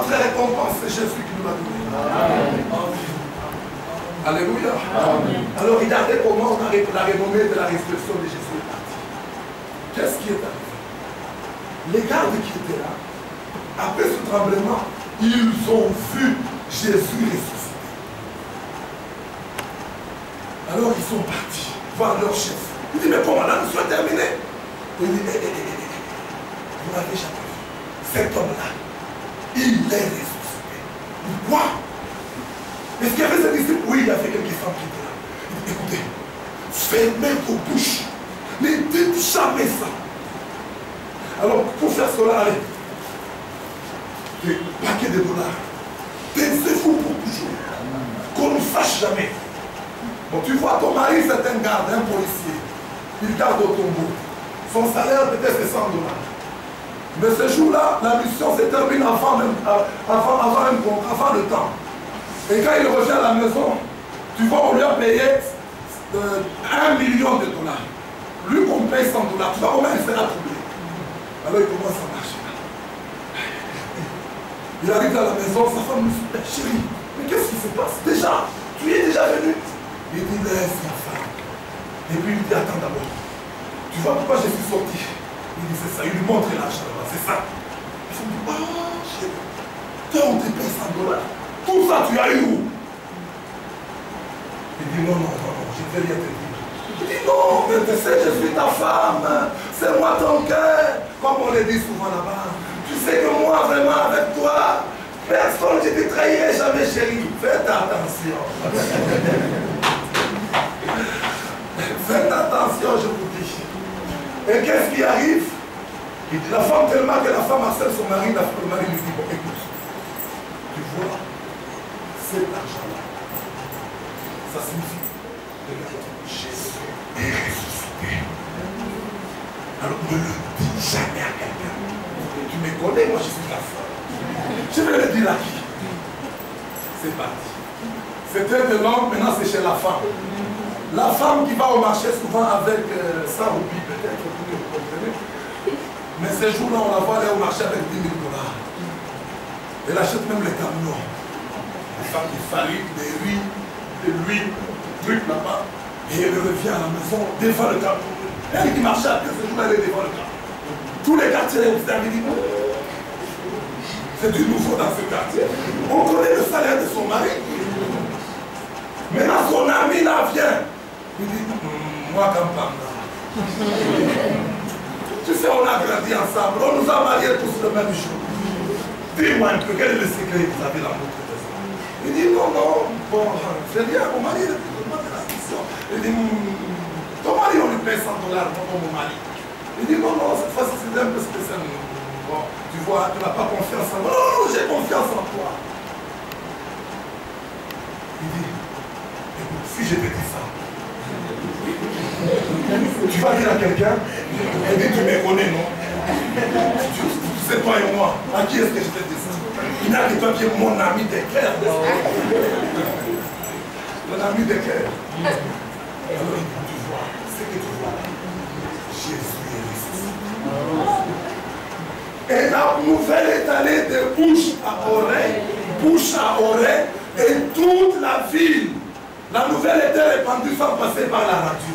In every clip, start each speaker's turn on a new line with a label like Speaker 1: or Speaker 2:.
Speaker 1: notre récompense, c'est Jésus qui nous l'a donné. Alléluia. Alors regardez comment on a la renommée de la résurrection de Jésus est partie. Qu'est-ce qui est arrivé? Les gardes qui étaient là, après ce tremblement, ils ont vu Jésus ressuscité. Alors ils sont partis voir leur chef. Il dit, mais comment la mission est terminée? Il dit, vous n'avez jamais vu. Cet homme-là, il est ressuscité. Quoi? Est-ce qu'il y avait ses disciples? Oui, il y avait quelques femmes qui étaient là. Il dit, écoutez, fermez vos bouches. Ne dites jamais ça. Alors, pour faire cela, allez, des paquets de dollars. Taisez-vous pour toujours. Qu'on ne sache jamais. Bon, tu vois, ton mari, c'est un garde, un policier. Il garde au tombeau. Son salaire, peut-être, c'est 100 $. Mais ce jour-là, la mission se termine avant le temps. Et quand il revient à la maison, tu vois, on lui a payé 1 million de $. Lui qu'on paye 100 $. Tu vois comment il sera troublé. Alors il commence à marcher. Il arrive à la maison, sa femme lui dit, chérie, mais qu'est-ce qui se passe? Déjà, tu es déjà venu? Il dit, laisse la femme. Et puis il dit, attends d'abord. Tu vois pourquoi je suis sorti? Il dit, c'est ça. Il lui montre l'argent là-bas, c'est ça. Il dit, ah, chérie, toi on te paye 100 $. Tout ça, tu as eu où? Il dit, non, je ne vais rien te dire. Il dit, non, mais tu sais, je suis ta femme. C'est moi ton cœur. Comme on le dit souvent là-bas. Tu sais que moi, vraiment, avec toi, personne, je ne te trahirai jamais, chérie. Faites attention. Faites attention, je vous dis. Et qu'est-ce qui arrive? Il dit, la femme, tellement que la femme harcèle son mari, le mari lui dit, bon, écoute, tu vois, cet argent-là, ça signifie que Jésus est ressuscité. Alors ne le dis jamais à quelqu'un. Tu me connais, moi je suis la femme. Je vais le dire à qui? C'est parti. C'était de l'homme, maintenant c'est chez la femme. La femme qui va au marché souvent avec 100 roupies peut-être, vous comprenez. Mais ces jours-là, on la voit aller au marché avec 10 000 $. Elle achète même les camions. La femme qui farine, des riz, de l'huile, trucs là-bas. Et elle revient à la maison devant le camion. Elle qui marchait après ce jour-là, elle est devant le camion. Tous les quartiers observent, ils disent, c'est du nouveau dans ce quartier. On connaît le salaire de son mari. Maintenant, son ami là vient. Il dit, moi, Kampanga. Tu sais, on a grandi ensemble. On nous a mariés tous le même jour. Dis-moi un peu, quel est le secret que vous avez dans votre maison? Il dit, non, bon, c'est rien, mon mari, il demande la mission. Il dit, ton mari, on lui paye 100 $, non, mon mari. Il dit, non, cette fois-ci, c'est un peu spécial. Bon, tu vois, tu n'as pas confiance en moi. Non, j'ai confiance en toi. Il dit, écoute, si je te dis ça, tu vas dire à quelqu'un, il dit, tu me connais, non? Tu sais, toi et moi, à qui est-ce que je te dis ça? Il n'a que toi qui es mon ami de cœur. Mon ami de cœur. Alors, tu vois, ce que tu vois, Jésus est ressuscité. Et la nouvelle est allée de bouche à oreille, et toute la ville. La nouvelle était répandue sans passer par la radio.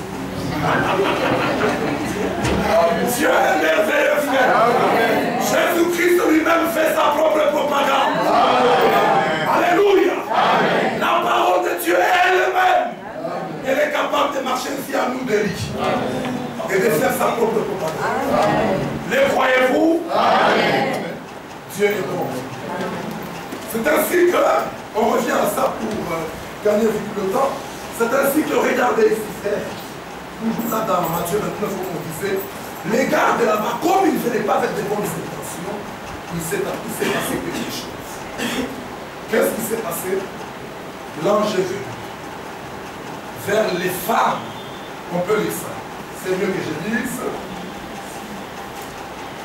Speaker 1: Dieu est merveilleux, frère. Jésus-Christ lui-même fait sa propre propagande. Alléluia. La parole de Dieu elle-même, elle est capable de marcher ici à nous de riches et de faire sa propre propagande. Les croyez-vous? Dieu est bon. C'est ainsi que, on revient à ça pour gagner le temps, c'est ainsi que, regardez ici, frère, toujours là dans Matthieu 29, où on disait, les gardes là-bas, comme ils ne venaient pas avec de bonnes intentions, il s'est passé quelque chose. Qu'est-ce qui s'est passé? L'ange est venu vers les femmes. On peut lire ça. C'est mieux que je dise.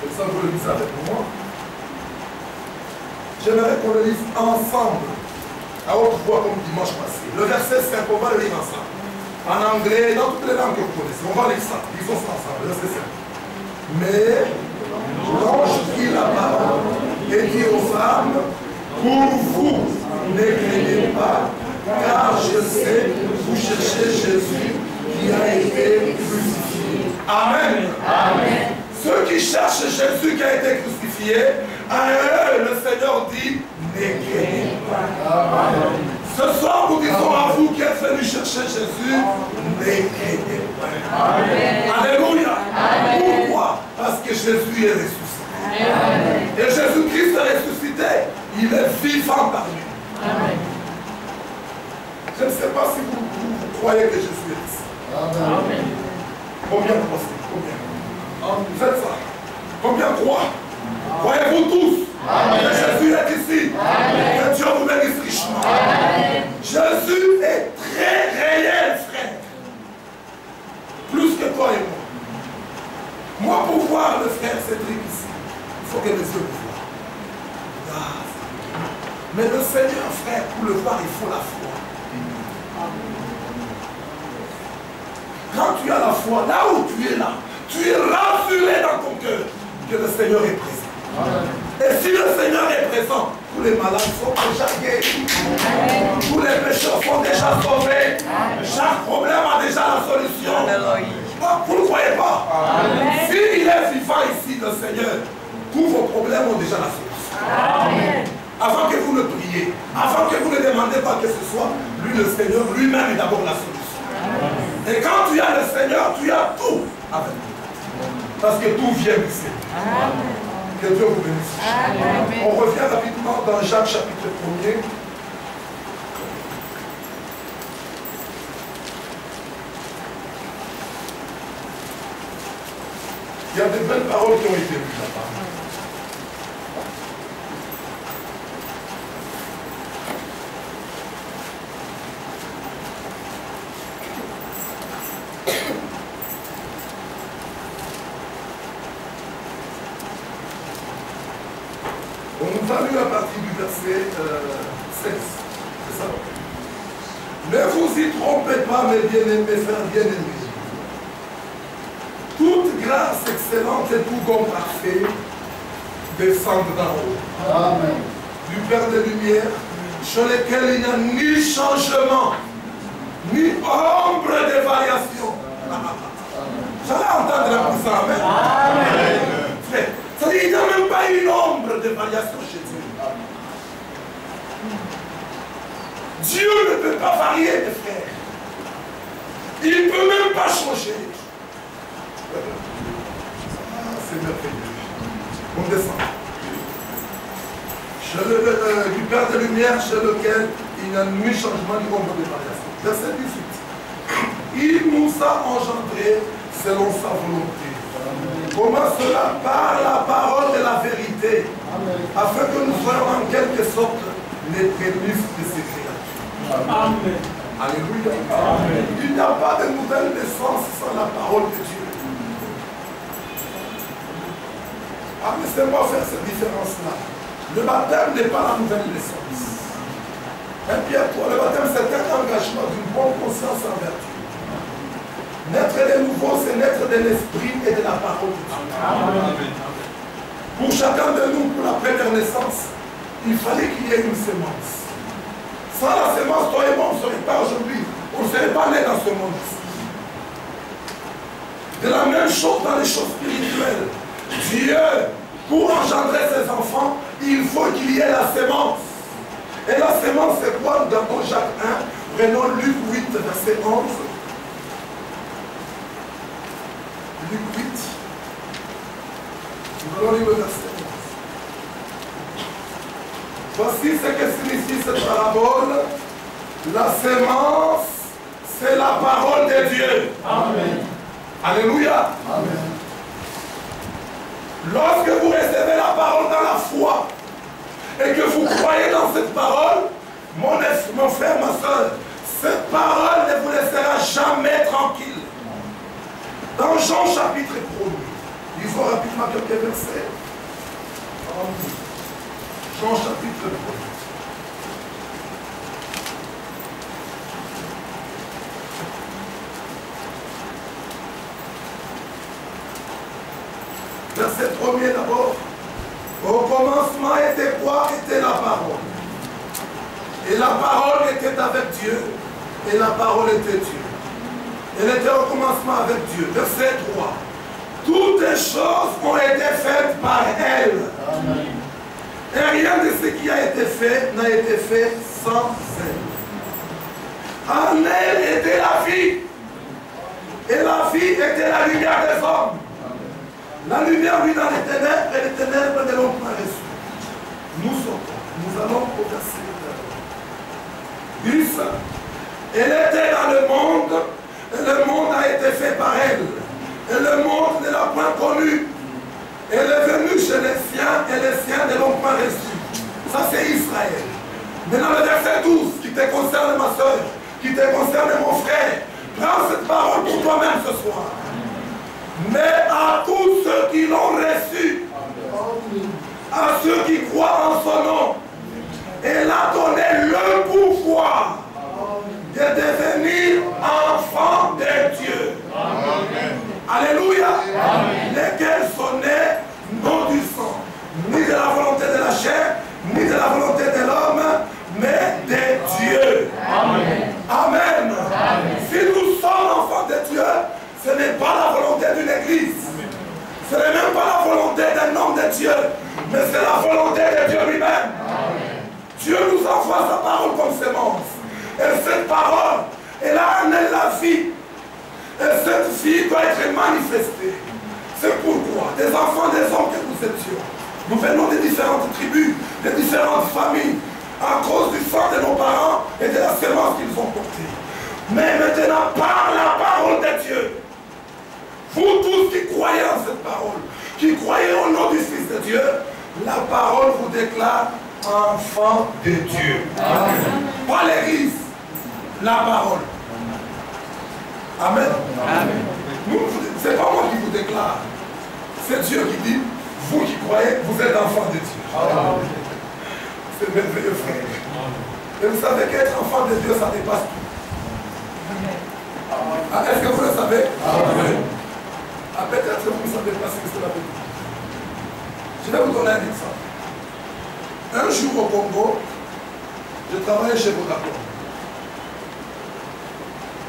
Speaker 1: Comme ça, vous le lisez avec moi. J'aimerais qu'on le lise ensemble, à haute voix comme dimanche passé. Le verset 5, on va le lire ensemble. En anglais, dans toutes les langues que vous connaissez. On va lire ça. Lisons ça ensemble. Verset 5. Mais l'ange prit la parole et dit aux femmes, Pour vous, ne craignez pas, car je sais que vous cherchez Jésus qui a été crucifié. Amen. Amen. Ceux qui cherchent Jésus qui a été crucifié, à eux, le Seigneur dit, ne craignez pas. Amen. Ce soir, nous disons à vous qui êtes venus chercher Jésus, ne craignez pas. Amen. Alléluia. Amen. Pourquoi? Parce que Jésus est ressuscité. Amen. Et Jésus-Christ est ressuscité. Il est vivant parmi nous. Amen. Je ne sais pas si vous croyez que Jésus est ici. Amen. Combien pensez? Combien? Vous faites ça? Combien croient? Croyez-vous tous? Amen. Que Jésus est ici. Amen. Que Dieu vous bénisse richement. Amen. Jésus est très réel, frère. Plus que toi et moi. Moi, pour voir le frère Cédric ici, il faut que les yeux le voient. Ah. Mais le Seigneur, frère, pour le voir, il faut la foi. Quand tu as la foi, là où tu es là, tu es rassuré dans ton cœur que le Seigneur est présent. Amen. Et si le Seigneur est présent, tous les malades sont déjà guéris. Amen. Tous les pécheurs sont déjà sauvés. Amen. Chaque problème a déjà la solution. Vous ne croyez pas? S'il est vivant ici, le Seigneur, tous vos problèmes ont déjà la solution. Amen. Avant que vous le priez, avant que vous ne demandez pas que ce soit, lui, le Seigneur, lui-même est d'abord la solution. Amen. Et quand tu as le Seigneur, tu as tout avec lui. Parce que tout vient du Seigneur. Amen. Que Dieu vous bénisse. Amen. On revient rapidement dans Jacques chapitre 1er. Il y a des belles paroles qui ont été lues là-bas. On nous a lu à partir du verset 16. C'est ça. Ne vous y trompez pas, mes bien-aimés, frères bien-aimés. Toute grâce excellente et tout don parfait descendent d'en haut. Amen. Du Père des Lumières, sur lequel il n'y a ni changement, ni ombre de variation. J'allais entendre un peu ça. Amen. Amen. Frère, c'est-à-dire qu'il n'y a même pas une ombre de variation chez Dieu. Dieu ne peut pas varier, mes frères. Il ne peut même pas changer. C'est merveilleux. On descend. Du Père de Lumière, chez lequel il n'y a ni changement ni ombre de variation. Verset 18. Il nous a engendrés selon sa volonté. Comment cela? Par la parole de la vérité. Amen. Afin que nous soyons en quelque sorte les prémices de ses créatures. Amen. Alléluia. Amen. Il n'y a pas de nouvelle naissance sans la parole de Dieu. Ah, laissez-moi faire cette différence-là. Le baptême n'est pas la nouvelle naissance. Et puis, le baptême, c'est un engagement d'une bonne conscience envers Dieu. Naître de nouveau, c'est naître de l'esprit et de la parole de Dieu. Amen. Pour chacun de nous, pour la première naissance, il fallait qu'il y ait une semence. Sans la semence, toi et moi, on ne serait pas aujourd'hui. On ne serait pas né dans ce monde-ci. De la même chose dans les choses spirituelles. Dieu, pour engendrer ses enfants, il faut qu'il y ait la sémence. Et la sémence, c'est quoi? Dans Jacques 1, prenons Luc 8, verset 11. Luc 8. Nous allons lire le verset 11. Voici ce que signifie cette parabole. La sémence, c'est la parole de Dieu. Amen. Alléluia. Amen. Lorsque vous recevez la parole dans la foi et que vous croyez dans cette parole, mon frère, ma soeur, cette parole ne vous laissera jamais tranquille. Dans Jean chapitre 1, lisons rapidement quelques versets. Jean chapitre 1. Verset 1er d'abord. Au commencement était quoi? Était la parole. Et la parole était avec Dieu. Et la parole était Dieu. Elle était au commencement avec Dieu. Verset 3. Toutes les choses ont été faites par elle. Amen. Et rien de ce qui a été fait n'a été fait sans elle. En elle était la vie. Et la vie était la lumière des hommes. La lumière vit dans les ténèbres et les ténèbres ne l'ont pas reçue. Nous sortons. Nous allons au verset 10. Elle était dans le monde. Et le monde a été fait par elle. Et le monde ne l'a point connue. Elle est venue chez les siens et les siens ne l'ont pas reçue. Ça c'est Israël. Maintenant le verset 12 qui te concerne ma soeur, qui te concerne mon frère. Prends cette parole pour toi-même ce soir. Mais à tous ceux qui l'ont reçu, à ceux qui croient en son nom, elle a donné le pouvoir de devenir enfant de Dieu. Amen. Alléluia. Amen. Lesquels sont nés non du sang, ni de la volonté de la chair, ni de la volonté de l'homme, mais de Dieu. Amen. Amen. Amen. Si nous sommes enfants de Dieu, ce n'est pas la volonté d'une église. Ce n'est même pas la volonté d'un homme de Dieu, mais c'est la volonté de Dieu lui-même. Dieu nous envoie sa parole comme sémence. Et cette parole, elle a en elle la vie. Et cette vie doit être manifestée. C'est pourquoi des enfants, des hommes que nous étions, nous venons des différentes tribus, des différentes familles, à cause du sang de nos parents et de la sémence qu'ils ont portée. Mais maintenant, par la parole de Dieu, vous tous qui croyez en cette parole, qui croyez au nom du Fils de Dieu, la parole vous déclare enfant de Dieu. Amen. Pas l'église, la parole. Amen. Amen. C'est pas moi qui vous déclare. C'est Dieu qui dit, vous qui croyez, vous êtes enfants de Dieu. C'est merveilleux, frère. Et vous savez qu'être enfant de Dieu, ça dépasse tout. Ah, est-ce que vous le savez? Amen. Ah, peut-être que vous ne savez pas ce que cela veut dire. Je vais vous donner un exemple. Un jour au Congo, je travaillais chez Vodacom.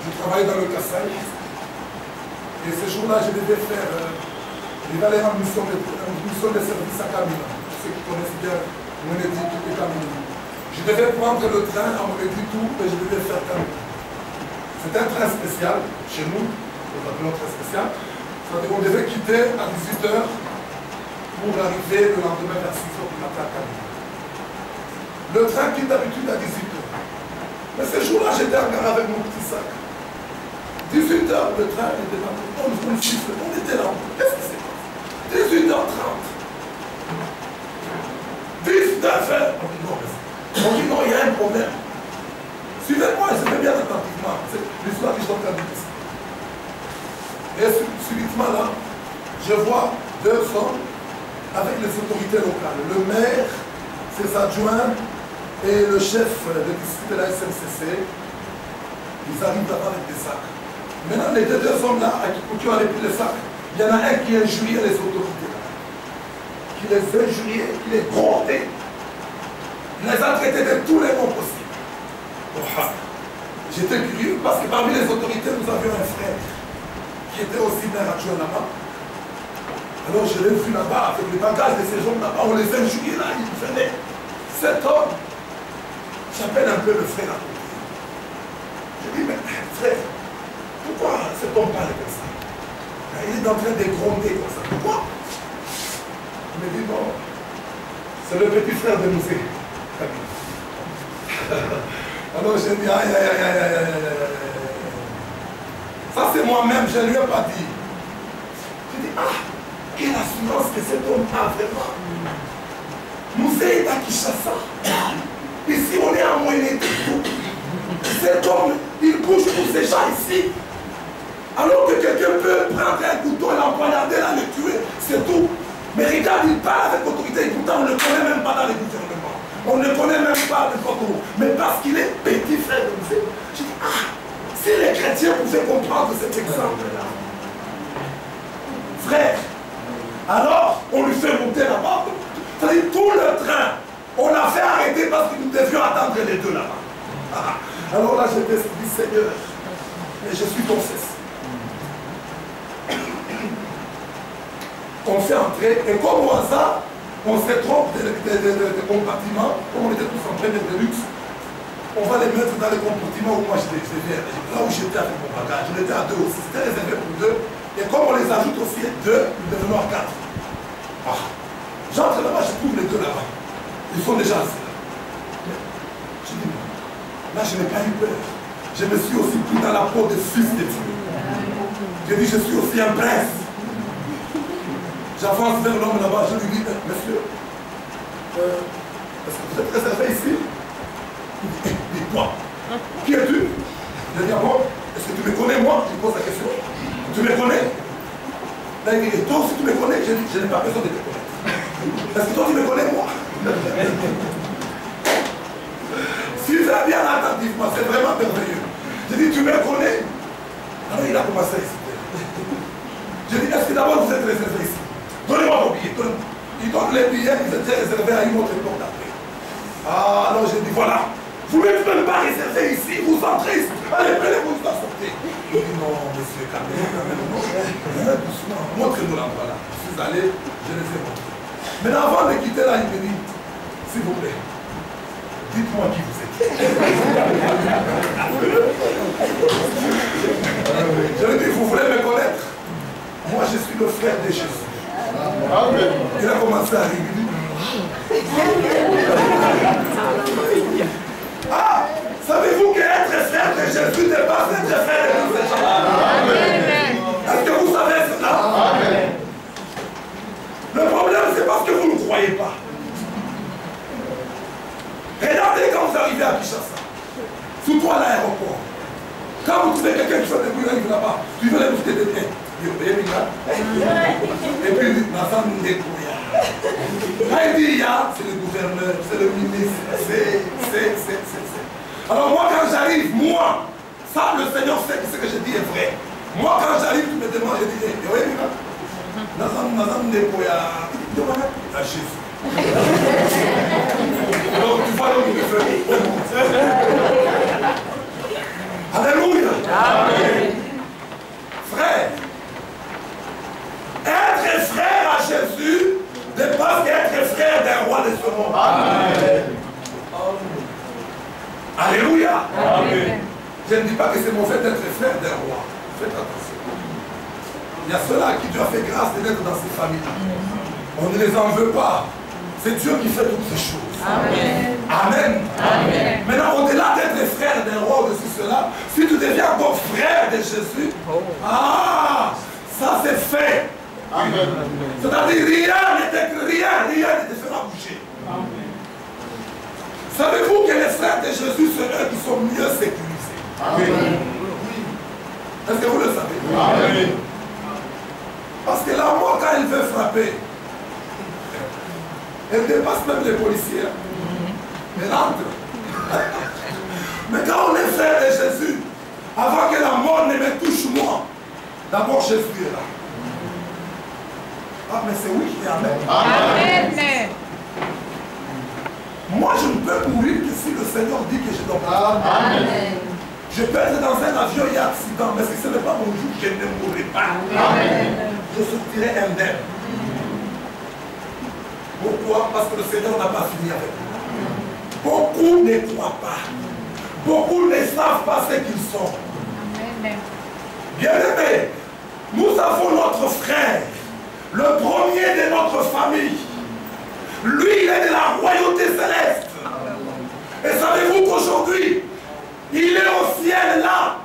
Speaker 1: Je travaillais dans le Kassai. Et ce jour-là, je devais faire. Il allait en mission de service à Kamina. Ceux qui connaissent bien Monétique et Kamina. Je devais prendre le train à Monétique tout et je devais faire Kamina. C'était un train spécial chez nous, nous appelons train spécial. C'est-à-dire qu'on devait quitter à 18h pour arriver le lendemain vers 6h du matin à Kamina. Le train quitte d'habitude à 18h. Mais ce jour-là, j'étais en gare avec mon petit sac. 18h, le train était là. On était là. Qu'est-ce que c'est? 18h30. 19h. On dit non, il y a un problème. Suivez-moi, je vais bien attentivement. C'est l'histoire que je suis en train de dire. Et subitement là, je vois deux hommes avec les autorités locales. Le maire, ses adjoints, et le chef de district de la SNCC, ils arrivent là-bas avec des sacs. Maintenant, les deux hommes-là, qui ont pris les sacs, il y en a un qui injuriait les autorités. Qui les injuriait, qui les grondait. Il les a traités de tous les mots possibles. J'étais curieux parce que parmi les autorités, nous avions un frère qui était aussi maire adjoint là-bas. Alors je l'ai vu là-bas avec les bagages de ces gens là-bas, on les injuriait là, ils venaient. Cet homme, j'appelle un peu le frère à côté. Je dis, mais frère, pourquoi cet homme parle comme ça? Il est en train de gronder comme ça. Pourquoi? Il me dit, non, c'est le petit frère de Moussé. Alors j'ai dit, aïe, aïe, aïe, aïe, aïe, aïe, aïe. Ça c'est moi-même, je ne lui ai pas dit. J'ai dit, ah, quelle assurance que cet homme a vraiment. Moussé est à Kinshasa. Ici, on est à Moïnétique. Cet homme, il bouge pour ces gens ici. Alors que quelqu'un peut prendre un couteau et l'empoignarder, là, le tuer, c'est tout. Mais regarde, il parle avec autorité et pourtant on ne le connaît même pas dans les gouvernements. On ne connaît même pas le Congo. Mais parce qu'il est petit frère de Moussé. J'ai dit, ah, si les chrétiens pouvaient comprendre cet exemple-là. Frère, alors on lui fait monter là-bas. C'est-à-dire tout le train. On l'a fait arrêter parce qu'il nous devions attendre les deux là-bas. Alors là, je t'ai dit, Seigneur, et je suis ton cesse. On s'est entré, et comme au hasard, on se trompe de compartiments, comme on était tous en première de luxe, on va les mettre dans les compartiments où moi j'étais, là où j'étais avec mon bagage, on était à 2 aussi, c'était réservé pour 2, et comme on les ajoute aussi 2, nous devenons à 4. J'entre là-bas, je trouve les 2 là-bas, ils sont déjà assis là. Je dis, là je n'ai pas eu peur, je me suis aussi pris dans la peau de fils de Dieu. Je dis, je suis aussi un prince. J'avance vers l'homme là-bas, je lui dis, monsieur, est-ce que vous êtes réservé ici? Il dit, toi, qui es-tu? Je dis, ah bon, est-ce que tu me connais moi? Je lui pose la question. Tu me connais? Là il dit, et toi aussi tu me connais? Je dis, je n'ai pas besoin de te connaître. Est-ce que toi tu me connais moi? Suivez bien attentivement, c'est vraiment merveilleux. Je dis, tu me connais? Alors il a commencé à hésiter. Je dis, est-ce que d'abord vous êtes réservé ici? Donnez-moi vos billets. Il donne les billets, ils étaient réservés à une autre époque d'après. Ah, alors je dis, voilà, vous n'êtes même pas réservé ici, vous entrez ici. Allez, prenez-vous, vous sortez. Il dit, non, monsieur, calmez-vous, non. Doucement, montrez-nous l'endroit là. Je suis allé, je les ai montrés. Maintenant, avant de quitter là, il me dit, s'il vous plaît, dites-moi qui vous êtes. Je lui dis, vous voulez me connaître? Moi, je suis le frère de Jésus. Il a commencé à rire. Ah, savez-vous qu'être frère de Jésus dépasse être frère de tous ces gens? Est-ce que vous savez cela? Le problème, c'est parce que vous ne croyez pas. Regardez quand vous arrivez à Kinshasa, sous toi à l'aéroport. Quand vous trouvez quelqu'un qui fait des bruits là-bas, tu veux l'inviter de bien. Et puis il dit, quand il dit, c'est le gouverneur, c'est le ministre, c'est. Alors moi quand j'arrive, moi, ça le Seigneur sait que ce que je dis est vrai. Moi quand j'arrive, tu me demandes, je dis, à Jésus. Alors tu vois l'homme qui me fait. Alléluia. Amen. Frère, être frère à Jésus dépasse qu'être frère d'un roi de ce monde. Amen. Alléluia. Amen. Je ne dis pas que c'est mauvais d'être frère d'un roi. Faites attention. Il y a ceux-là à qui Dieu a fait grâce d'être dans ces familles-là. On ne les en veut pas. C'est Dieu qui fait toutes ces choses. Amen. Amen. Amen. Maintenant, au-delà d'être frère d'un roi ou de cela, si tu deviens encore frère de Jésus, ça c'est fait. C'est-à-dire rien ne te fera bouger. Savez-vous que les frères de Jésus sont eux qui sont mieux sécurisés? Amen. Est-ce que vous le savez? Amen. Parce que la mort, quand elle veut frapper, elle dépasse même les policiers. Elle entre. Mais quand on est frère de Jésus, avant que la mort ne me touche moi, d'abord Jésus est là. Ah, mais c'est oui et amen. Amen. Moi, je ne peux mourir que si le Seigneur dit que je dois mourir. Amen. Je peux être dans un avion, il y a accident, mais si ce n'est pas mon jour, je ne mourrai pas. Amen. Je sortirai indemne. Pourquoi? Parce que le Seigneur n'a pas fini avec nous. Beaucoup ne croient pas. Beaucoup ne savent pas ce qu'ils sont. Bien-aimés, nous avons notre frère, le premier de notre famille. Lui, il est de la royauté céleste. Et savez-vous qu'aujourd'hui, il est au ciel là,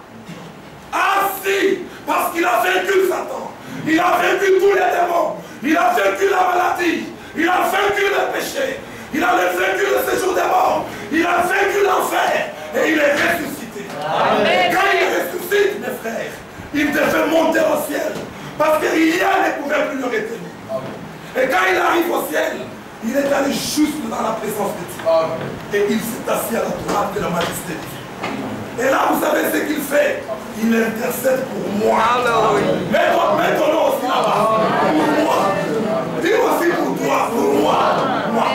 Speaker 1: assis, parce qu'il a vaincu Satan. Il a vaincu tous les démons. Il a vaincu la maladie. Il a vaincu le péché. Il a vaincu le séjour des morts. Il a vaincu l'enfer. Et il est ressuscité. Amen. Quand il ressuscite, mes frères, il devait monter au ciel. Parce que rien ne pouvait plus le retenir. Et quand il arrive au ciel, il est allé juste dans la présence de Dieu. Amen. Et il s'est assis à la droite de la majesté divine. Et là, vous savez ce qu'il fait? Il intercède pour moi. Mets ton nom aussi là-bas. Pour moi. Dis aussi pour toi, pour moi. Moi.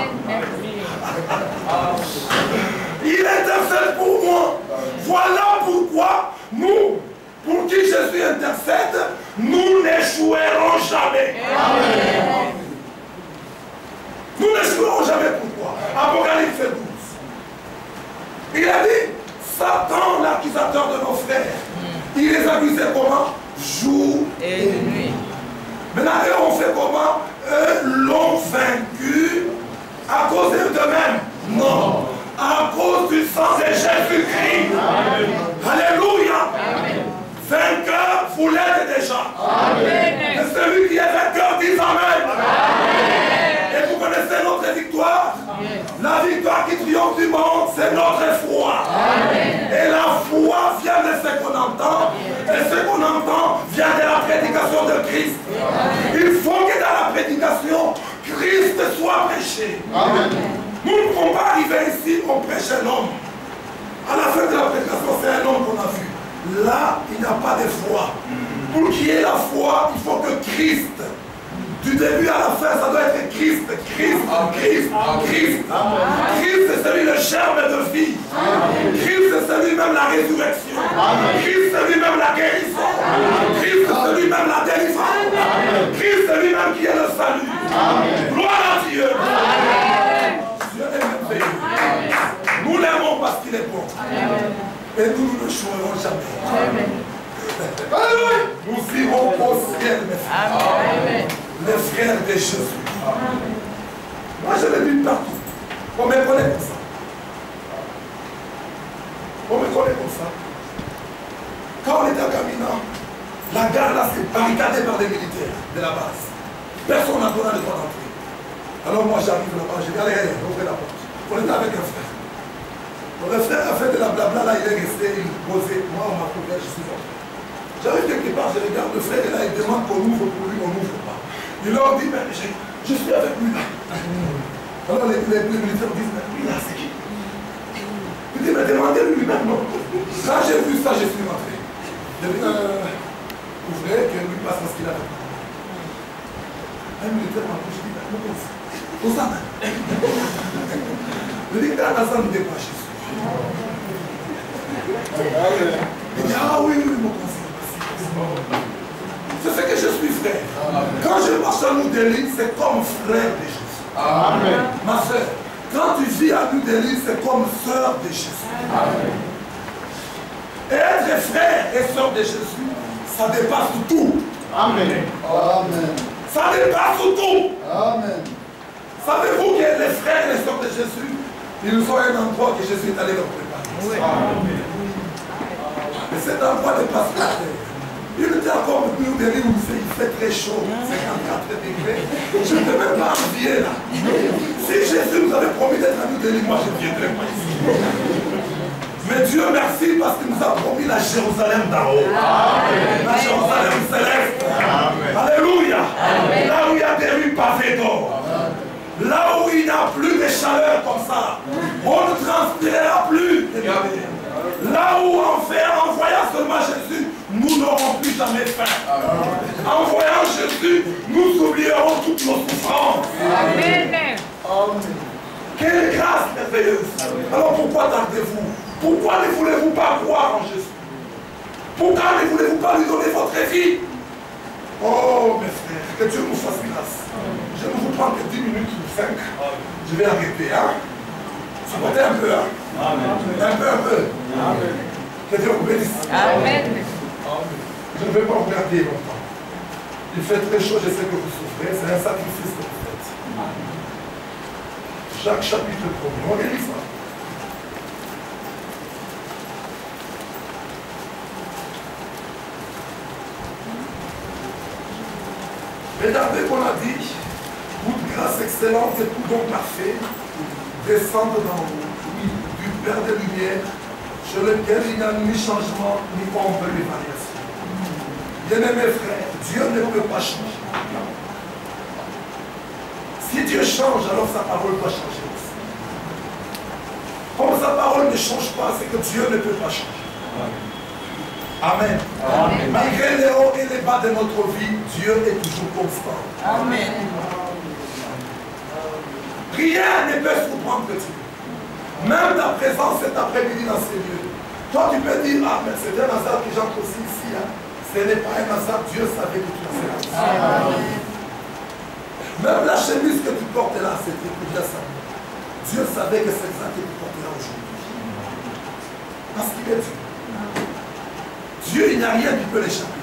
Speaker 1: Il intercède pour moi. Voilà pourquoi nous, pour qui Jésus intercède, nous n'échouerons jamais. Amen. Nous n'échouerons jamais. Pourquoi? Apocalypse 12. Il a dit, Satan, l'accusateur de nos frères, il les accusait comment? Jour et nuit. Maintenant, eux ont fait comment? Eux l'ont vaincu à cause d'eux-mêmes. Non. À cause du sang de Jésus-Christ. Alléluia. Amen. Vainqueur, vous l'êtes déjà. Amen. Et celui qui est vainqueur dit Amen. Amen. Et vous connaissez notre victoire. Yes. La victoire qui triomphe du monde, c'est notre foi. Amen. Et la foi vient de ce qu'on entend. Yes. Et ce qu'on entend vient de la prédication de Christ. Amen. Il faut que dans la prédication, Christ soit prêché. Amen. Nous ne pouvons pas arriver ici, on prêche un homme. À la fin de la prédication, c'est un homme qu'on a vu. Là, il n'y a pas de foi. Pour qu'il y ait la foi, il faut que Christ, du début à la fin, ça doit être Christ, Christ, Christ, Christ. Christ, c'est celui le germe de vie. Christ, c'est celui-même la résurrection. Christ, c'est lui-même la guérison. Christ, c'est lui-même la délivrance. Christ, c'est lui-même qui est le salut. Gloire à Dieu. Dieu est merveilleux. Nous l'aimons parce qu'il est bon. Et nous ne jouerons jamais. Nous irons au ciel, mes frères. Les frères de Jésus. Moi, je l'ai vu partout. On me connaît comme ça. On me connaît comme ça. Quand on était à Camina, la gare là, c'est barricadée par des militaires de la base. Personne n'a donné le droit d'entrer. Alors moi, j'arrive là-bas, je dis, allez, ouvrez la porte. On était avec un frère. Le frère a fait de la blabla, là, il est resté, il posait. Moi, on m'a trouvé, je suis entré. J'arrive quelque part, je regarde le frère, et là, il demande qu'on ouvre pour lui, on n'ouvre pas. Il leur dit, mais je suis avec lui là. Alors les militaires disent, mais lui là, c'est qui? Il dit, mais demandez-lui lui-même, non. Quand j'ai vu ça, je suis rentré. Je dis, ouvrez, que lui passe ce qu'il a fait. Un militaire m'a dit, je dis, mais comment ça? Tout ça, je dis, quand ça nous dépasse, Jésus. Il dit, ah oui, oui, mon conseiller. C'est ce que je suis, frère. Quand je marche à New Delhi, c'est comme frère de Jésus. Amen. Ma soeur, quand tu vis à New Delhi, c'est comme sœur de Jésus. Amen. Et être frère et sœur de Jésus, ça dépasse tout. Amen. Amen. Ça dépasse tout. Amen. Savez-vous que les frères et les sœurs de Jésus, ils ont un endroit que Jésus est allé leur préparer. Oui. Amen. Mais cet endroit dépasse la terre. Il était encore New Delhi où il fait très chaud, 54 degrés. Je ne peux même pas envier là. Si Jésus nous avait promis d'être à New Delhi, moi je ne viendrais pas ici. Mais Dieu merci parce qu'il nous a promis la Jérusalem d'en haut. La Jérusalem céleste. Amen. Alléluia. Amen. Là où il y a des rues pavées d'or. Là où il n'y a plus de chaleur comme ça. On ne transpirera plus. Là où en voyant seulement Jésus, nous n'aurons plus jamais faim. En voyant Jésus, nous oublierons toutes nos souffrances. Amen. Quelle grâce merveilleuse. Alors pourquoi tardez-vous? Pourquoi ne voulez-vous pas croire en Jésus? Pourquoi ne voulez-vous pas lui donner votre vie? Oh mes frères, que Dieu nous fasse grâce. Je ne vous prends que 10 minutes ou 5. Je vais arrêter. Hein? Supportez un peu. Hein? Amen. Un peu. Amen. Que Dieu vous bénisse. Amen. Je ne vais pas vous garder longtemps. Il fait très chaud, je sais que vous souffrez. C'est un sacrifice que vous faites. Chaque chapitre premier. On lit ça. Regardez qu'on a dit, toute grâce excellente et tout don parfait descendent dans du Père des Lumières, sur lequel il n'y a ni changement, ni ombre, ni variation. Bien-aimés frères, Dieu ne peut pas changer. Si Dieu change, alors sa parole doit changer aussi. Comme sa parole ne change pas, c'est que Dieu ne peut pas changer. Amen. Amen. Malgré les hauts et les bas de notre vie, Dieu est toujours constant. Amen. Rien ne peut surprendre Dieu. Même ta présence cet après-midi dans ces lieux. Toi, tu peux dire, ah, mais c'est un hasard que j'entre aussi ici. Hein. Ce n'est pas un hasard, Dieu savait que tu serais ici. Même la chemise que tu portes là, c'est bien ça. Dieu savait que c'est ça que tu portes là aujourd'hui. Parce qu'il est Dieu. Dieu, il n'y a rien qui peut l'échapper.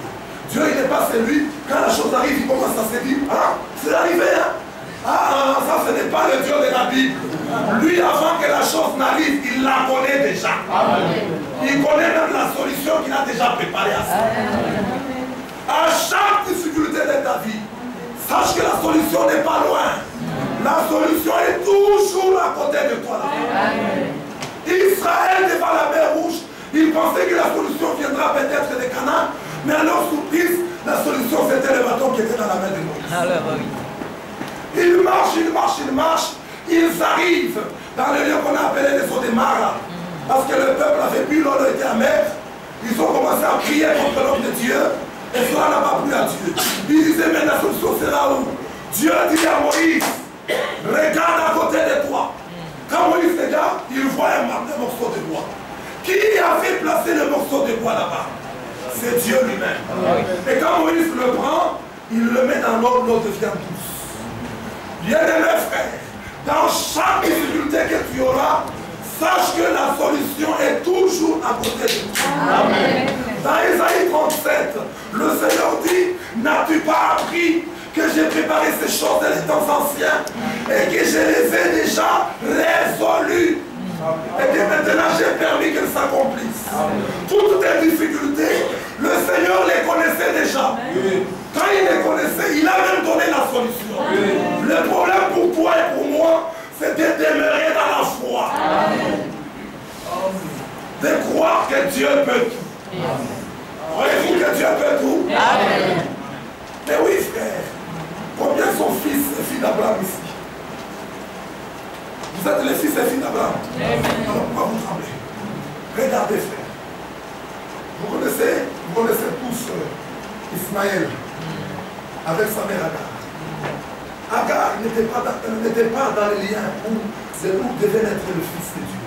Speaker 1: Dieu, il n'est pas celui, quand la chose arrive, il commence à se dire, ah, c'est arrivé, hein? Ah, ça, ce n'est pas le Dieu de la Bible. Lui, avant que la chose n'arrive, il la connaît déjà. Il connaît même la solution qu'il a déjà préparée à ça. À chaque difficulté de ta vie, sache que la solution n'est pas loin. La solution est toujours à côté de toi. Israël devant la mer Rouge, il pensait que la solution viendra peut-être de Canaan, mais à leur surprise, la solution c'était le bâton qui était dans la main de Moïse. Ils marchent, ils marchent, ils marchent, ils arrivent dans le lieu qu'on a appelé les eaux de Mara. Parce que le peuple avait bu, l'eau était amère. Ils ont commencé à crier contre l'homme de Dieu. Et cela n'a pas plu à Dieu. Ils disaient, mais la solution sera où? Dieu dit à Moïse, regarde à côté de toi. Quand Moïse regarde, il voit un morceau de bois. Qui avait placé le morceau de bois là-bas? C'est Dieu lui-même. Et quand Moïse le prend, il le met dans l'eau, l'eau devient douce. Bien-aimé frère, dans chaque difficulté que tu auras, sache que la solution est toujours à côté de toi. Amen. Dans Ésaïe 37, le Seigneur dit, n'as-tu pas appris que j'ai préparé ces choses dans les temps anciens et que je les ai déjà résolues et que maintenant j'ai permis qu'elles s'accomplissent. Toutes tes difficultés, le Seigneur les connaissait déjà. Quand il les connaissait, il a même donné la solution. Le problème pour toi et pour moi, c'est de demeurer dans la foi. De croire que Dieu peut tout. Croyez-vous que Dieu peut tout? Mais oui, frère. Combien sont fils et filles d'Abraham ici? Vous êtes les fils et filles d'Abraham. Alors pourquoi vous tremblez? Regardez, frère. Vous connaissez tous Ismaël avec sa mère Agar. Agar n'était pas dans les liens où devait naître le fils de Dieu.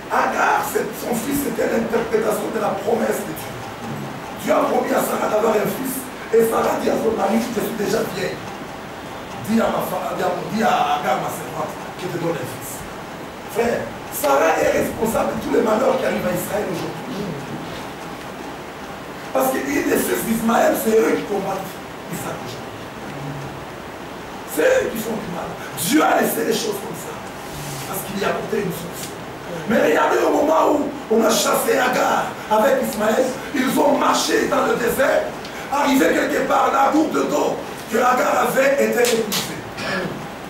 Speaker 1: Agar, son fils, c'était l'interprétation de la promesse de Dieu. Dieu a promis à Sarah d'avoir un fils. Et Sarah dit à son mari, je suis déjà vieille. Dis à Agar, ma servante, que te donne un fils. Frère, Sarah est responsable de tous les malheurs qui arrivent à Israël aujourd'hui. Parce que les fils d'Ismaël, c'est eux qui combattent Isaac aujourd'hui. C'est eux qui font du mal. Dieu a laissé les choses comme ça. Parce qu'il y a apporté une solution. Mais regardez au moment où on a chassé Agar avec Ismaël, ils ont marché dans le désert. Arrivé quelque part, la goutte d'eau que Agar avait été épuisée.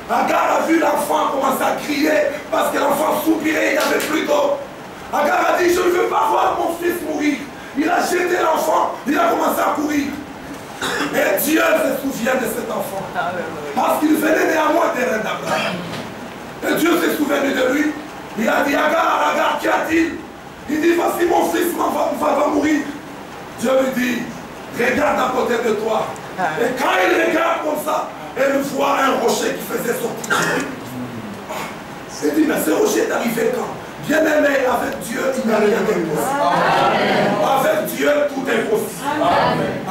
Speaker 1: Agar a vu l'enfant commencer à crier parce que l'enfant soupirait, il n'y avait plus d'eau. Agar a dit, je ne veux pas voir mon fils mourir. Il a jeté l'enfant, il a commencé à courir. Et Dieu se souvient de cet enfant. Parce qu'il venait néanmoins des reins d'Abraham. Et Dieu s'est souvenu de lui. Il a dit, Agar, Agar, qu'y a-t-il? Il dit, voici mon fils va mourir. Dieu lui dit, regarde à côté de toi. Et quand il regarde comme ça, il voit un rocher qui faisait sortir. Il dit, mais ce rocher est arrivé quand? Bien aimé, avec Dieu, il n'y a rien d'impossible. Avec Dieu, tout est possible.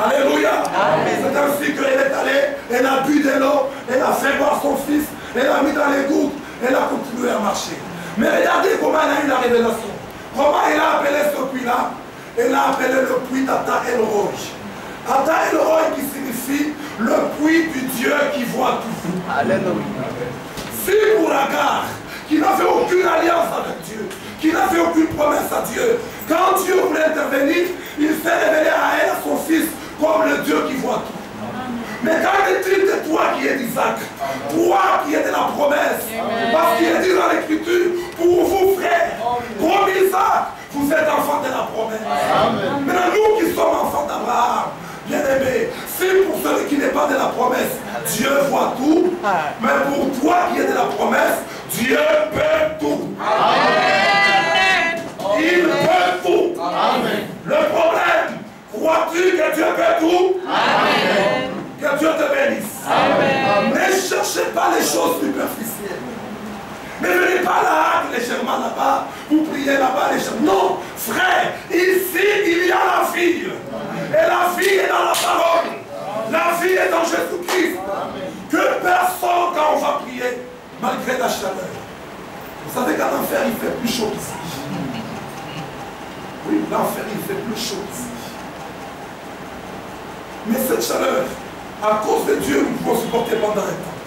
Speaker 1: Alléluia. C'est ainsi qu'elle est allée, elle a bu de l'eau, elle a fait boire son fils, elle a mis dans les gouttes, elle a continué à marcher. Mais regardez comment elle a eu la révélation. Comment elle a appelé ce puits-là? Elle a appelé le puits d'Ata El-Roi. Ata El-Roi qui signifie le puits du Dieu qui voit tout. Alléluia. Si pour Agar, qui n'avait aucune alliance avec Dieu, qui n'avait aucune promesse à Dieu, quand Dieu voulait intervenir, il s'est révélé à elle, à son fils, comme le Dieu qui voit tout. Mais qu'en est-il de toi qui es d'Isaac, toi qui es de la promesse? Parce qu'il est dit dans l'Écriture, pour vous frères, comme Isaac, vous êtes enfants de la promesse. Maintenant nous qui sommes enfants d'Abraham, bien aimés, c'est pour celui qui n'est pas de la promesse, Dieu voit tout. Mais pour toi qui es de la promesse, Dieu prier là-bas, les gens. Non, frère, ici, il y a la vie. Et la vie est dans la parole. La vie est dans Jésus-Christ. Que personne, quand on va prier, malgré la chaleur. Vous savez qu'en enfer, il fait plus chaud ici. Oui, l'enfer, il fait plus chaud ici. Mais cette chaleur, à cause de Dieu, nous pouvons supporter pendant un temps.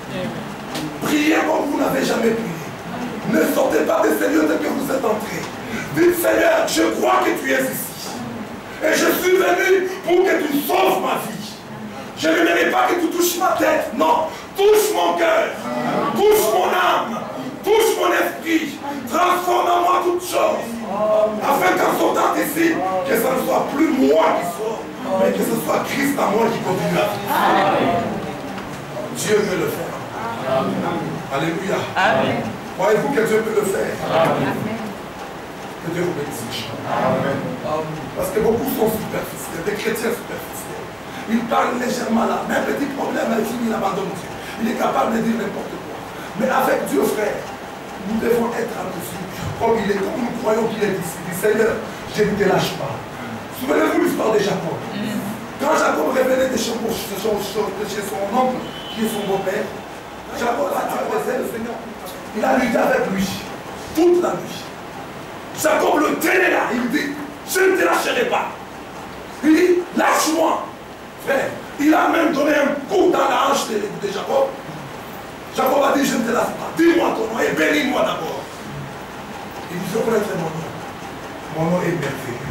Speaker 1: Priez comme vous n'avez jamais prié. Ne sortez pas de ces lieux dès que vous êtes entrés. Dites, Seigneur, je crois que tu es ici. Et je suis venu pour que tu sauves ma vie. Je n'aimerais pas que tu touches ma tête. Non, touche mon cœur. Touche mon âme. Touche mon esprit. Transforme en moi toutes choses. Afin qu'en sortant d'ici, que ce ne soit plus moi qui sors, mais que ce soit Christ en moi qui continue à vivre. Dieu veut le faire. Alléluia. Croyez-vous que Dieu peut le faire? Que Dieu vous bénisse. Parce que beaucoup sont superficiels, des chrétiens superficiels. Ils parlent légèrement là, mais un petit problème, il abandonne Dieu. Il est capable de dire n'importe quoi. Mais avec Dieu, frère, nous devons être à mesure. Comme nous croyons qu'il est ici. Il dit, Seigneur, je ne te lâche pas. Souvenez-vous l'histoire de Jacob. Quand Jacob revenait de chez son oncle, qui est son beau-père, Jacob a traversé le Seigneur. Il a lutté avec lui toute la nuit. Jacob le tenait là. Il dit, je ne te lâcherai pas. Il dit, lâche-moi. Frère, il a même donné un coup dans la hanche de Jacob. Jacob a dit, je ne te lâche pas. Dis-moi ton nom et bénis-moi d'abord. Il dit, je connais mon nom. Mon nom est merveilleux.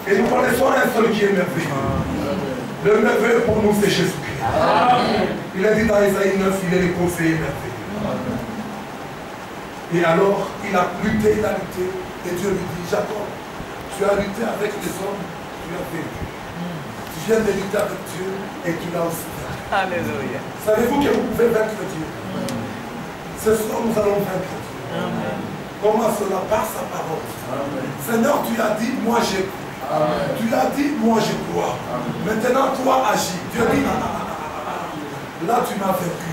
Speaker 1: Et nous connaissons un seul qui est merveilleux. Le merveilleux pour nous, c'est Jésus-Christ. Il a dit dans Isaïe 9, il est le conseiller merveilleux. Et alors, il a lutté. Et Dieu lui dit, Jacob, tu as lutté avec les hommes, tu as vécu. Tu viens de lutter avec Dieu et tu l'as aussi fait.
Speaker 2: Alléluia.
Speaker 1: Savez-vous que vous pouvez vaincre Dieu? Ce soir, nous allons vaincre Dieu. Amen. Comment cela? Par sa parole. Amen. Seigneur, tu as dit, moi j'ai cru. Amen. Tu as dit, moi je crois. Amen. Maintenant, toi agis. Dieu dit, là tu m'as vaincu.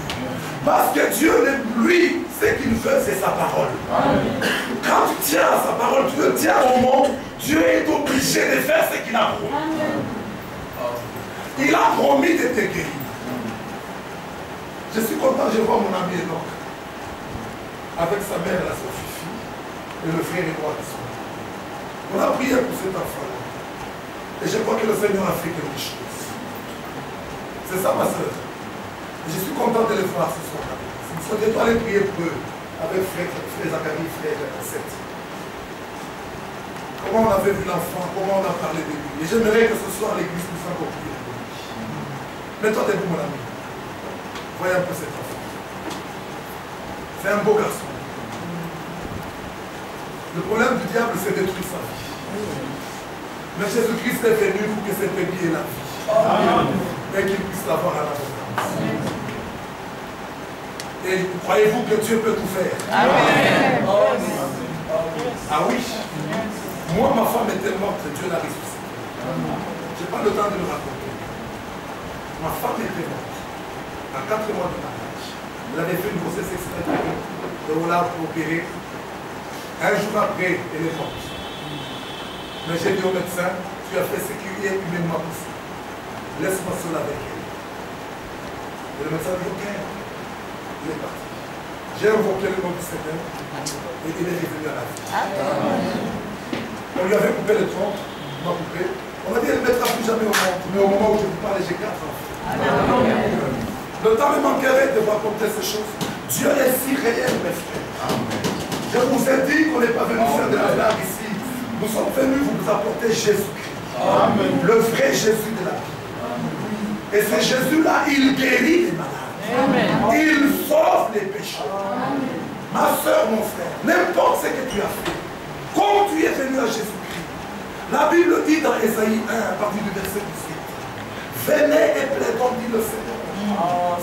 Speaker 1: Parce que Dieu, lui, ce qu'il veut, c'est sa parole. Amen. Quand tu tiens à sa parole, tu le tiens au monde, Dieu est obligé de faire ce qu'il a promis. Amen. Il a promis de te guérir. Je suis content, je vois mon ami Enoch avec sa mère, la sœur Fifi, et le frère Edouard. On a prié pour cet enfant-là. Et je crois que le Seigneur a fait quelque chose. C'est ça, ma soeur. Je suis content de les voir ce soir. Je dois aller prier pour eux, avec frère Zacharie, frère Seth. Comment on avait vu l'enfant, comment on a parlé de lui. Et j'aimerais que ce soir l'église nous soit prié pour lui. Mets-toi debout, mon ami. Voyez un peu cet enfant. C'est un beau garçon. Le problème du diable, c'est détruire sa vie. Mais Jésus-Christ est venu pour que cette bébé ait la vie. Et qu'il puisse l'avoir à l'abondance. Et croyez-vous que Dieu peut tout faire? Amen. Ah oui. Moi, ma femme était morte, Dieu l'a ressuscitée. Je n'ai pas le temps de le raconter. Ma femme était morte. À 4 mois de mariage. Elle avait fait une grossesse extrême. Et on l'a opérée. Un jour après, elle est morte. Mais j'ai dit au médecin, tu as fait ce qui est humainement possible. Laisse-moi seul avec elle. Et le médecin dit, ok. Il est parti. J'ai invoqué le nom du Seigneur et il est revenu à la vie. On lui avait coupé le tronc, on m'a coupé. On m'a dit, elle ne mettra plus jamais au monde. Mais au moment où je vous parle, j'ai 4 enfants. Le temps me manquerait de vous raconter ces choses. Dieu est si réel, mes frères. Je vous ai dit qu'on n'est pas venu faire de la blague ici. Nous sommes venus vous apporter Jésus-Christ. Le vrai Jésus de la vie. Et ce Jésus-là, il guérit les malades. Amen. Il sauve les pécheurs. Amen. Ma soeur, mon frère, n'importe ce que tu as fait, comme tu es venu à Jésus-Christ, la Bible dit dans Ésaïe 1, à partir du verset 18, venez et plaidons, dit le Seigneur.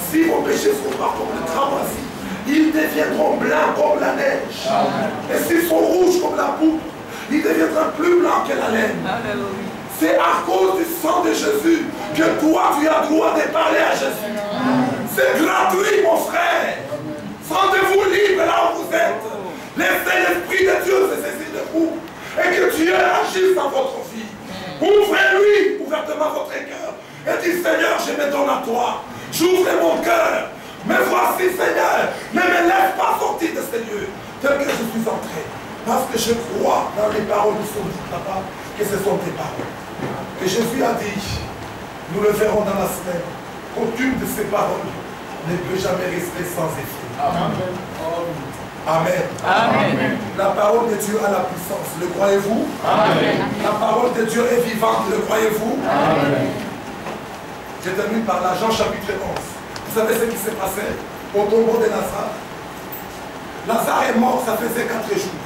Speaker 1: Si vos péchés sont pas comme le cramoisi, ils deviendront blancs comme la neige. Amen. Et s'ils sont rouges comme la pourpre, ils deviendront plus blancs que la laine. C'est à cause du sang de Jésus que toi tu as droit de parler à Jésus. C'est gratuit, mon frère. Sentez-vous libre là où vous êtes. Laissez le l'Esprit de Dieu se saisit de vous et que Dieu agisse dans votre vie. Ouvrez-lui ouvertement votre cœur et dites Seigneur, je me donne à toi. J'ouvre mon cœur. Mais voici Seigneur, ne me laisse pas sortir de ces lieux tel que je suis entré. Parce que je crois dans les paroles de son papa que ce sont tes paroles. Et Jésus a dit, nous le verrons dans la semaine, qu'aucune de ces paroles ne peut jamais rester sans effet. Amen. Amen. Amen. La parole de Dieu a la puissance. Le croyez-vous? Amen. La parole de Dieu est vivante. Le croyez-vous? Amen. Je termine par là, Jean chapitre 11. Vous savez ce qui s'est passé au tombeau de Lazare? Lazare est mort, ça faisait 4 jours.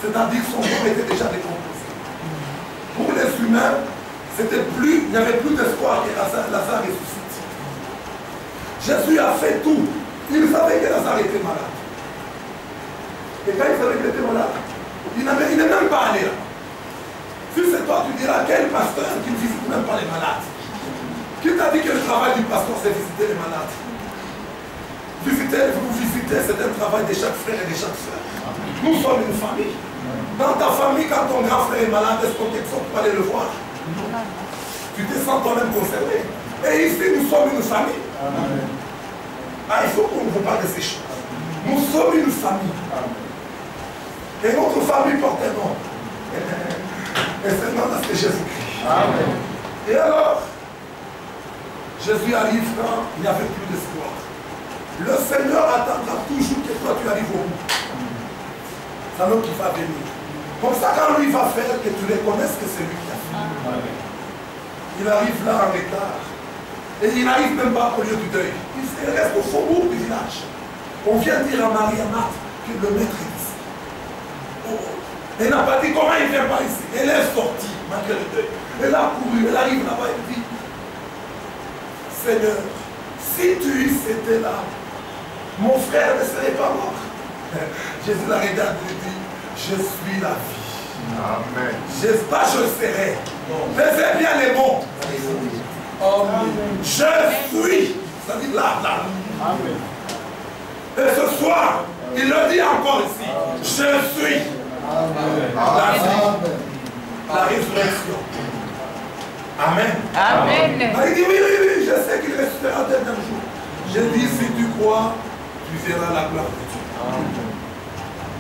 Speaker 1: C'est-à-dire son corps était déjà décomposé. Pour les humains, il n'y avait plus d'espoir que Lazare ressuscite. Jésus a fait tout. Il savait que Lazare était malade. Et quand il savait qu'il était malade, il n'est même pas allé là. Si c'est toi, tu diras quel pasteur qui ne visite même pas les malades? Qui t'a dit que le travail du pasteur c'est visiter les malades? Vous visitez, c'est un travail de chaque frère et de chaque soeur. Nous sommes une famille. Dans ta famille, quand ton grand frère est malade, est-ce qu'on t'exhorte pour aller le voir? Tu te sens toi-même concerné. Et ici, nous sommes une famille. Ah, il faut qu'on vous parle de ces choses. Nous sommes une famille. Et notre famille porte un nom. Et c'est le nom de Jésus-Christ. Et alors, Jésus arrive quand il n'y avait plus d'espoir. Le Seigneur attendra toujours que toi tu arrives au bout. C'est un homme qui va venir. Comme ça, quand lui va faire, que tu reconnaisses que c'est lui qui a fait. Il arrive là en retard. Et il n'arrive même pas au lieu du deuil. Il reste au faubourg du village. On vient dire à Marie et Marthe que le maître est ici. Oh. Elle n'a pas dit comment il ne vient pas ici. Elle est sortie malgré le deuil. Elle a couru, elle arrive là-bas et dit Seigneur, si tu étais là, mon frère ne serait pas mort. Jésus la regarde et dit je suis la vie. Amen. Pas je serai. Faisez bien les mots. Je suis. Ça dit là. Amen. Et ce soir, il le dit encore ici. Je suis. La vie. La résurrection. Amen. Amen. Il dit oui, je sais qu'il restera d'un jour. Je dis si tu crois, tu verras la gloire de Dieu. Amen.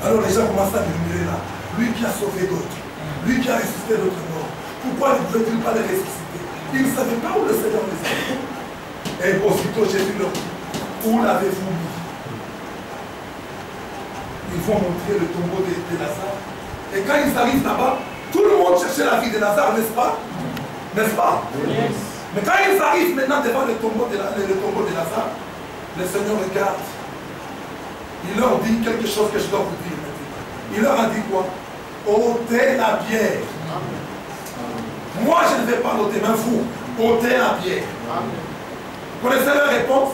Speaker 1: Alors les gens commencent à murmurer là. Lui qui a sauvé d'autres, lui qui a ressuscité d'autres morts, pourquoi ne pouvait-il pas les ressusciter? Ils ne savaient pas où le Seigneur les avait. Et aussitôt Jésus leur dit, où l'avez-vous mis? Ils vont montrer le tombeau de Lazare. Et quand ils arrivent là-bas, tout le monde cherchait la vie de Lazare, n'est-ce pas? N'est-ce pas? Yes. Mais quand ils arrivent maintenant devant le tombeau de Lazare, le Seigneur regarde. Il leur dit quelque chose que je dois vous dire maintenant. Il leur a dit quoi? Ôtez la pierre. Amen. Moi je ne vais pas l'ôter, mais vous, ôtez la pierre. Amen. Vous connaissez leur réponse?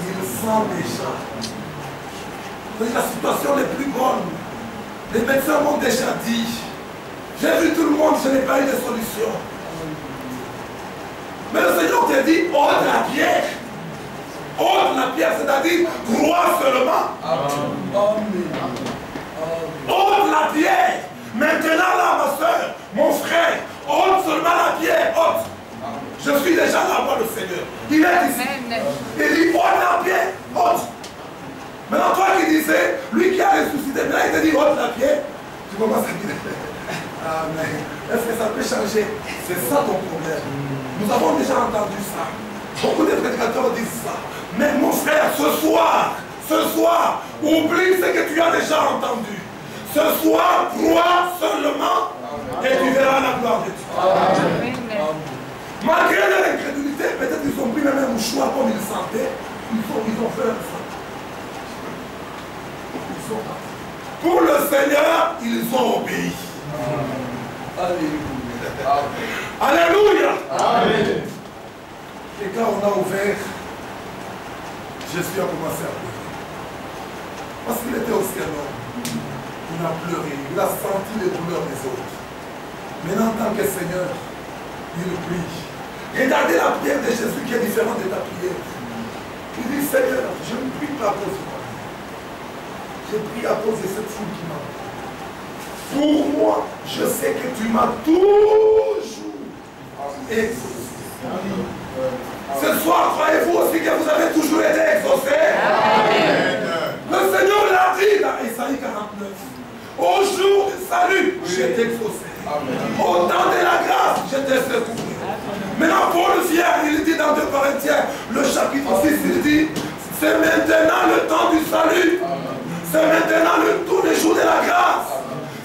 Speaker 1: Ils sont déjà. C'est la situation la plus bonne. Les médecins m'ont déjà dit. J'ai vu tout le monde, je n'ai pas eu de solution. Mais le Seigneur te dit, ôte la pierre. Ôte la pierre, c'est-à-dire, crois seulement. Ôte la pierre. Maintenant là, ma soeur, mon frère, ôte seulement la pierre, ôte. Je suis déjà là, moi, le Seigneur. Il est ici. Il dit, ôte la pierre, ôte. Maintenant, toi qui disais, lui qui a ressuscité, maintenant il te dit, ôte la pierre. Tu commences à dire, amen. Est-ce que ça peut changer? C'est ça ton problème. Nous avons déjà entendu ça. Beaucoup de prédicateurs disent ça. Mais mon frère, ce soir, oublie ce que tu as déjà entendu. Ce soir, crois seulement et tu verras la gloire de Dieu. Amen. Malgré leur incrédulité, peut-être ils ont pris même un mouchoir comme ils sentaient. Ils ont fait ça. Pour le Seigneur, ils ont obéi. Alléluia. Alléluia. Amen. Et quand on a ouvert, Jésus a commencé à pleurer. Parce qu'il était aussi un homme. Il a pleuré. Il a senti les douleurs des autres. Maintenant, en tant que Seigneur, il prie. Regardez la prière de Jésus qui est différente de ta prière. Il dit, Seigneur, je ne prie pas pour toi. J'ai prié à cause de cette foule qui m'a. Pour moi, je sais que tu m'as toujours exaucé. Ce soir, croyez-vous aussi que vous avez toujours été exaucé? Le Seigneur l'a dit dans Isaïe 49. Au jour du salut, je t'ai exaucé. Au temps de la grâce, je t'ai secouru. Maintenant, Paul vient, il dit dans 2 Corinthiens, le chapitre 6, il dit, c'est maintenant le temps du salut. C'est maintenant tous les jours de la grâce.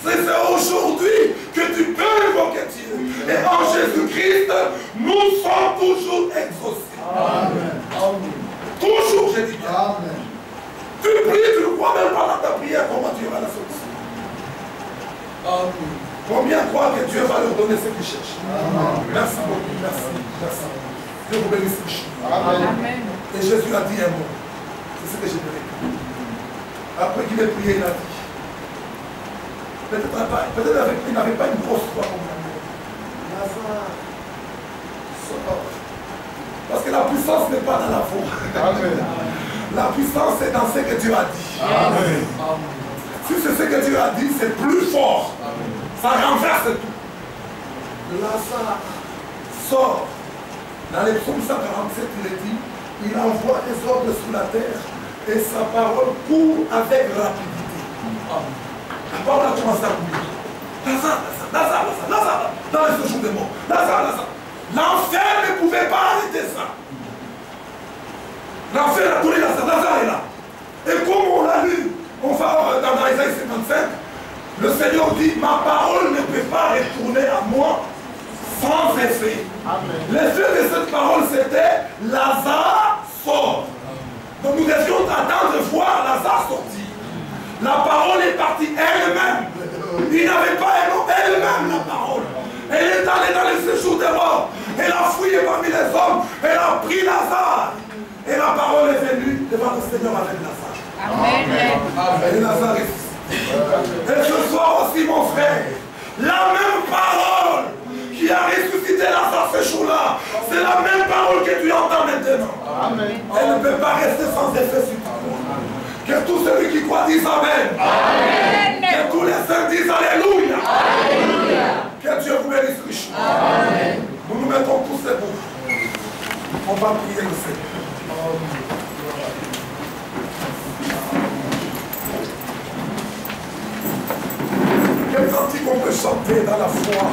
Speaker 1: C'est aujourd'hui que tu peux invoquer Dieu. Et en Jésus-Christ, nous sommes toujours exaucés. Amen. Toujours, je dis bien. Amen. Tu pries, tu ne crois même pas dans ta prière comment Dieu va la solution. Amen. Combien croient que Dieu va leur donner ce qu'ils cherchent? Amen. Merci beaucoup, merci. Merci. Dieu vous bénisse riche. Amen. Et Jésus a dit un mot. C'est ce que je dirais. Après qu'il ait prié, il a dit. Peut-être qu'il n'avait pas une grosse foi comme la mienne. Lazare, sort. Parce que la puissance n'est pas dans la foi. Amen. La puissance est dans ce que Dieu a dit. Amen. Si c'est ce que Dieu a dit, c'est plus fort. Amen. Ça renverse tout. Lazare sort. Dans les psaumes 147, il est dit, il envoie des ordres sur la terre et sa parole court avec rapidité. Amen. La parole a commencé à courir. Lazare, dans les séjours des morts. Lazare. L'enfer ne pouvait pas arrêter ça. L'enfer a tourné Lazare est là. Et comme on l'a lu, on va dans Isaïe 55, le Seigneur dit, ma parole ne peut pas retourner à moi sans effet. L'effet de cette parole, c'était Lazare sort. Donc nous devions attendre de voir Lazare sortir. La parole est partie elle-même. Il n'avait pas un nom, elle-même la parole. Elle est allée dans les séjours des morts. Elle a fouillé parmi les hommes. Elle a pris Lazare. Et la parole est venue devant le Seigneur avec Lazare. Amen. Et Lazare est ici. Et ce soir aussi, mon frère, la même parole qui a ressuscité Lazare ce jour-là, c'est la même parole que tu entends maintenant. Amen. Elle ne peut pas rester sans effet sur toi. Que tous ceux qui croient disent Amen. Amen. Que tous les saints disent Alléluia. Alléluia. Que Dieu vous bénisse richement. Amen. Nous nous mettons tous debout. On va prier le Seigneur. Quel cantique on peut chanter dans la foi?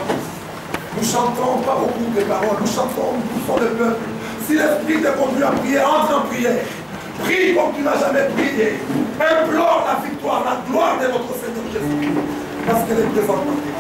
Speaker 1: Nous chantons pas beaucoup de paroles. Nous chantons, nous sommes le peuple. Si l'Esprit te conduit à prier, entre en prière. Prie comme tu n'as jamais prié. Implore la victoire, la gloire de notre Seigneur Jésus. Parce qu'elle est présente dans tes vies.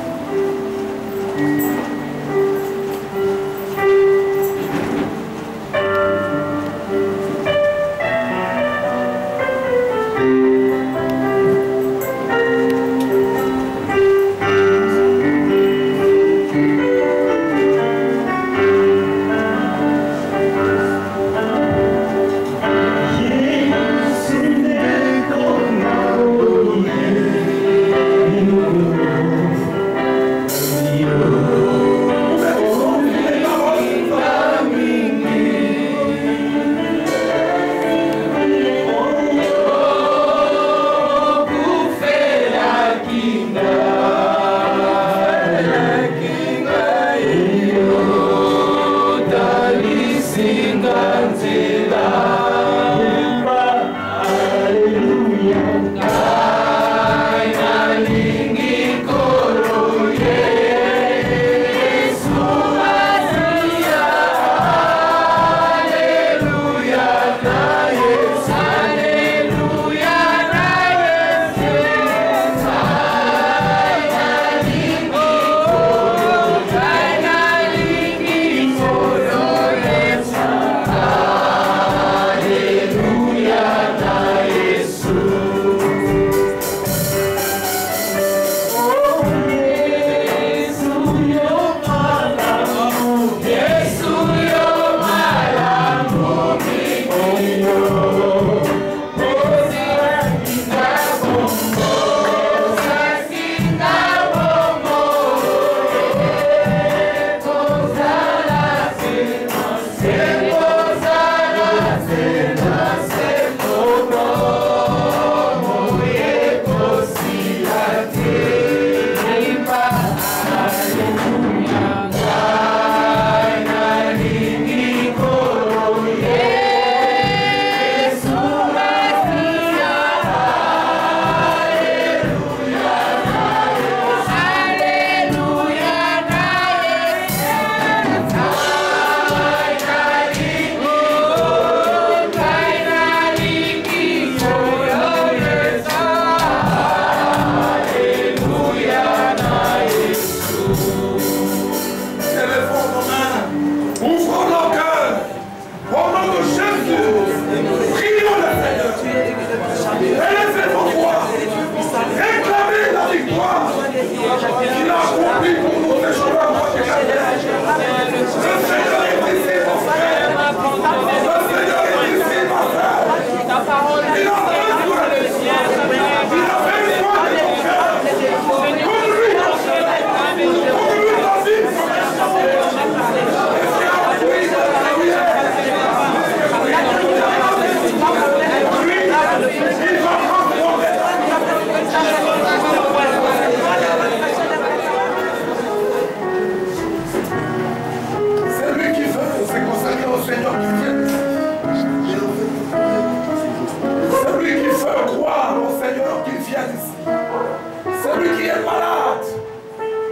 Speaker 1: malade,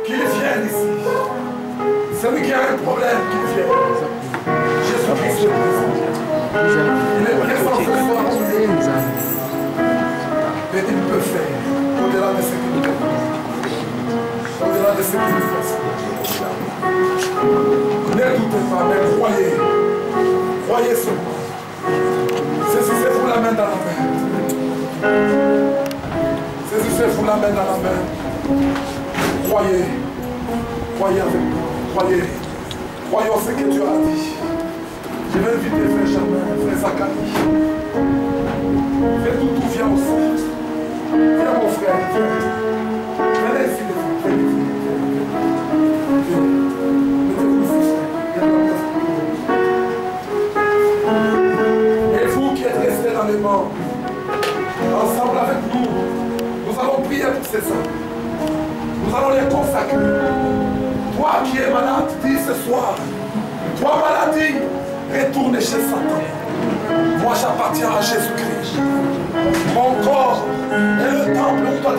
Speaker 1: qu'il vienne ici. Celui qui a un problème, qu'il vienne. Jésus-Christ est présent. Il est présent ce soir. Et il peut faire au-delà de ce que nous faisons. Au-delà de ce que nous faisons. Ne doutez pas, mais croyez. Croyez seulement. Saisissez-vous la main dans la main. Saisissez-vous la main dans la main. Croyez. Croyez avec nous. Croyez. Croyez en ce que Dieu a dit. Je vais inviter frère Germain, frère Zacharie. Frère Toutou, viens aussi. Viens mon frère. Venez ici, les frères. Venez ici. Mettez-vous ici. Et vous qui êtes restés dans les morts, ensemble avec nous, nous allons prier pour ces hommes. Nous allons les consacrer. Toi qui es malade, dis ce soir, toi maladie, retourne chez Satan. Moi j'appartiens à Jésus-Christ. Mon corps est le temple où toi